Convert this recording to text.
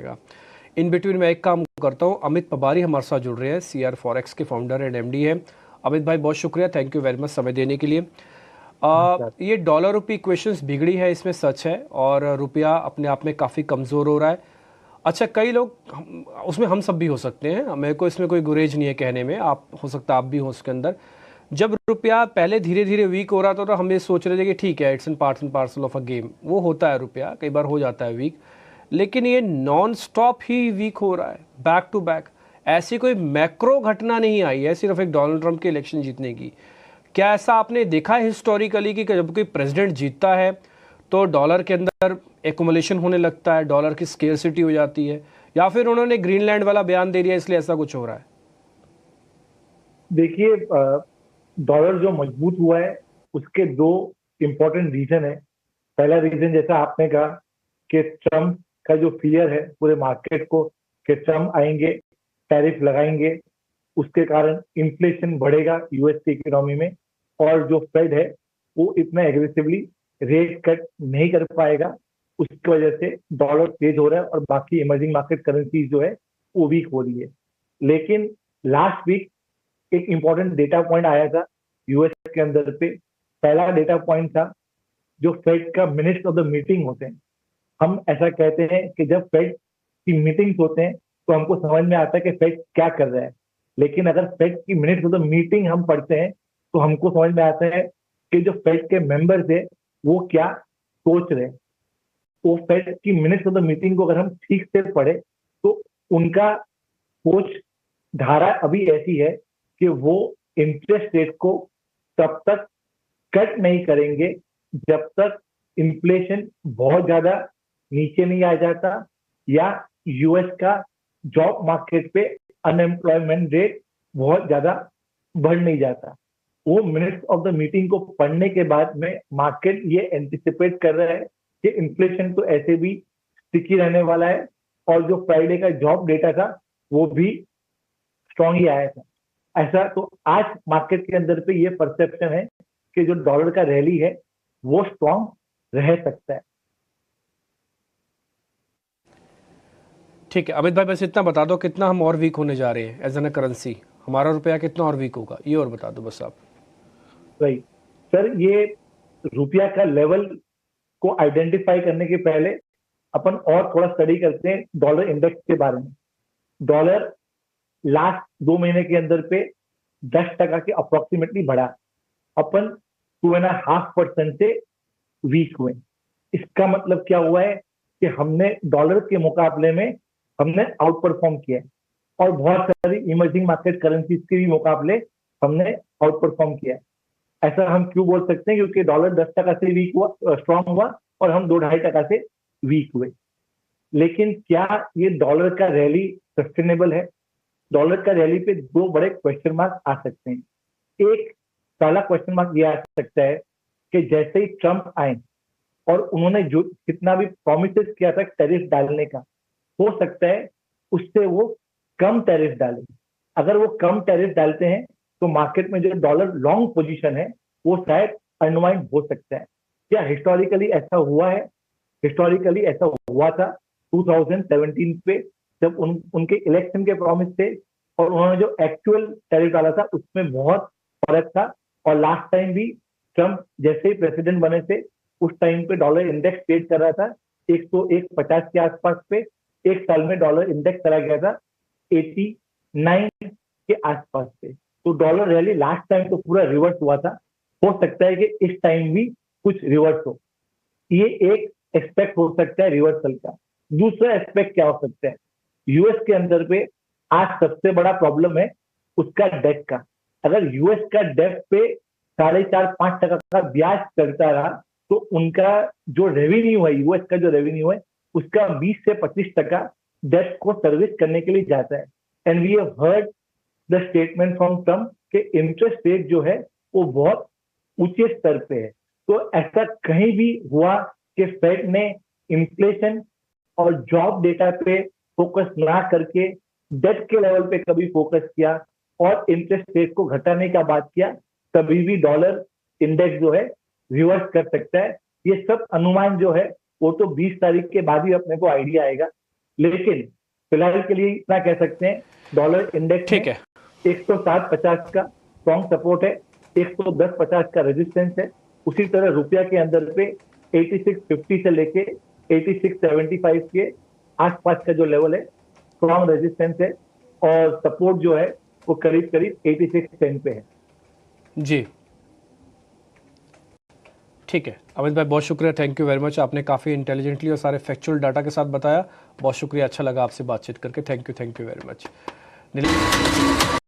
जाएगा। In between मैं एक काम करता हूँ, अमित पबारी हमारे साथ जुड़ रहे हैं, CR फॉरेक्स के फाउंडर एंड MD हैं। अमित भाई बहुत शुक्रिया, थैंक यू वेरी मच समय देने के लिए। ये डॉलर रुपये इक्वेशंस बिगड़ी है, इसमें सच है, और रुपया अपने आप में काफ़ी कमज़ोर हो रहा है। अच्छा, कई लोग उसमें हम सब भी हो सकते हैं, मेरे को इसमें कोई गुरेज नहीं है कहने में, आप हो सकता आप भी हो उसके अंदर। जब रुपया पहले धीरे धीरे वीक हो रहा था तो हम ये सोच रहे थे कि ठीक है, it's an part and parcel of a game, वो होता है, रुपया कई बार हो जाता है वीक, लेकिन ये नॉन स्टॉप ही वीक हो रहा है, बैक टू बैक। ऐसी कोई मैक्रो घटना नहीं आई है सिर्फ एक डोनाल्ड ट्रंप के इलेक्शन जीतने की। क्या ऐसा आपने देखा है हिस्टोरिकली कि जब कोई प्रेसिडेंट जीतता है तो डॉलर के अंदर एकुमुलेशन होने लगता है, डॉलर की स्केर्सिटी हो जाती है, या फिर उन्होंने ग्रीनलैंड वाला बयान दे दिया इसलिए ऐसा कुछ हो रहा है? देखिए, डॉलर जो मजबूत हुआ है उसके दो इम्पोर्टेंट रीजन है। पहला रीजन, जैसा आपने कहा कि ट्रम्प का जो फियर है पूरे मार्केट को कि ट्रम्प आएंगे, टैरिफ लगाएंगे, उसके कारण इन्फ्लेशन बढ़ेगा यूएस की इकोनॉमी में, और जो फेड है वो इतना एग्रेसिवली रेट कट नहीं कर पाएगा। उसकी वजह से डॉलर तेज हो रहा है और बाकी इमर्जिंग मार्केट करेंसी जो है वो वीक हो रही है। लेकिन लास्ट वीक एक इंपॉर्टेंट डेटा पॉइंट आया था यूएस के अंदर पे। पहला डेटा पॉइंट था जो फेड का मिनट्स ऑफ द मीटिंग होते हैं। हम ऐसा कहते हैं कि जब फेड की मीटिंग्स होते हैं तो हमको समझ में आता है कि फेड क्या कर रहा है, लेकिन अगर फेड की मिनट्स ऑफ द मीटिंग हम पढ़ते हैं तो हमको समझ में आता है कि जो फेड के मेंबर्स है वो क्या सोच रहे हैं। तो फेड की मिनट्स ऑफ द मीटिंग को अगर हम ठीक से पढ़े तो उनका सोच धारा अभी ऐसी है कि वो इंटरेस्ट रेट को तब तक कट नहीं करेंगे जब तक इन्फ्लेशन बहुत ज्यादा नीचे नहीं आ जाता या यूएस का जॉब मार्केट पे अनएम्प्लॉयमेंट रेट बहुत ज्यादा बढ़ नहीं जाता। वो मिनट्स ऑफ द मीटिंग को पढ़ने के बाद में मार्केट ये एंटिसिपेट कर रहा है कि इन्फ्लेशन तो ऐसे भी स्टिकी रहने वाला है, और जो फ्राइडे का जॉब डेटा था वो भी स्ट्रांग ही आया था। ऐसा तो आज मार्केट के अंदर पे ये परसेप्शन है कि जो डॉलर का रैली है वो स्ट्रांग रह सकता है। ठीक है अमित भाई, बस इतना बता दो कितना हम और वीक होने जा रहे हैं एज एन करेंसी, हमारा रुपया कितना और वीक होगा, ये और बता दो बस आप। राइट सर, ये रुपया का लेवल को आइडेंटिफाई करने के पहले अपन और थोड़ा स्टडी करते हैं डॉलर इंडेक्स के बारे में। डॉलर लास्ट 2 महीने के अंदर पे 10% के अप्रोक्सीमेटली बढ़ा, अपन 2.5% से वीक हुए। इसका मतलब क्या हुआ है कि हमने डॉलर के मुकाबले में हमने आउट परफॉर्म किया है, और बहुत सारी इमर्जिंग मार्केट करेंसीज के भी मुकाबले हमने आउट परफॉर्म किया है। ऐसा हम क्यों बोल सकते हैं? क्योंकि डॉलर 10% से वीक हुआ, स्ट्रांग हुआ, और हम 2-2.5% से वीक हुए। लेकिन क्या ये डॉलर का रैली सस्टेनेबल है? डॉलर का रैली पे दो बड़े क्वेश्चन मार्क आ सकते हैं। एक पहला क्वेश्चन मार्क ये आ सकता है कि जैसे ही ट्रम्प आए और उन्होंने जो कितना भी प्रोमिस किया था टैरिफ डालने का, हो सकता है उससे वो कम टैरिफ डालें। अगर वो कम टैरिफ डालते हैं तो मार्केट में जो डॉलर लॉन्ग पोजीशन है वो शायद अनवाइंड हो सकता है। क्या हिस्टोरिकली ऐसा हुआ है? हिस्टोरिकली ऐसा हुआ था 2017 पे, जब उनके इलेक्शन के प्रॉमिस थे और उन्होंने जो एक्चुअल टैरिफ डाला था उसमें बहुत फर्क था। और लास्ट टाइम भी ट्रम्प जैसे ही प्रेसिडेंट बने थे उस टाइम पे डॉलर इंडेक्स ट्रेड कर रहा था 101.50 के आसपास पे। एक साल में डॉलर इंडेक्स चला गया था 89 के आसपास पे। तो डॉलर रैली लास्ट टाइम तो पूरा रिवर्स हुआ था, हो सकता है कि इस टाइम भी कुछ रिवर्स हो। ये एक एक्सपेक्ट हो सकता है रिवर्सल का। दूसरा एक्सपेक्ट क्या हो सकता है? यूएस के अंदर पे आज सबसे बड़ा प्रॉब्लम है उसका डेट का। अगर यूएस का डेट पे 4.5-5% का ब्याज चलता रहा तो उनका जो रेवेन्यू है, यूएस का जो रेवेन्यू है उसका 20 से 25% डेट को सर्विस करने के लिए जाता है। And we have heard the statement from Trump कि इंटरेस्ट रेट जो है वो बहुत ऊंचे स्तर पे है। तो ऐसा कहीं भी हुआ कि फेड ने इन्फ्लेशन और जॉब डेटा पे फोकस ना करके डेट के लेवल पे कभी फोकस किया और इंटरेस्ट रेट को घटाने का बात किया, तभी भी डॉलर इंडेक्स जो है रिवर्स कर सकता है। ये सब अनुमान जो है वो तो 20 तारीख के बाद ही अपने को आइडिया आएगा। लेकिन फिलहाल के लिए इतना कह सकते हैं, डॉलर इंडेक्स ठीक में है 107.50 का स्ट्रॉन्ग सपोर्ट है, 110.50 का रेजिस्टेंस है। उसी तरह रुपया के अंदर पे 86.50 से लेके 86.75 के आसपास का जो लेवल है स्ट्रॉन्ग रेजिस्टेंस है, और सपोर्ट जो है वो करीब करीब 86.10 पे है। जी ठीक है अमित भाई, बहुत शुक्रिया, थैंक यू वेरी मच। आपने काफ़ी इंटेलिजेंटली और सारे फैक्चुअल डाटा के साथ बताया, बहुत शुक्रिया, अच्छा लगा आपसे बातचीत करके, थैंक यू वेरी मच।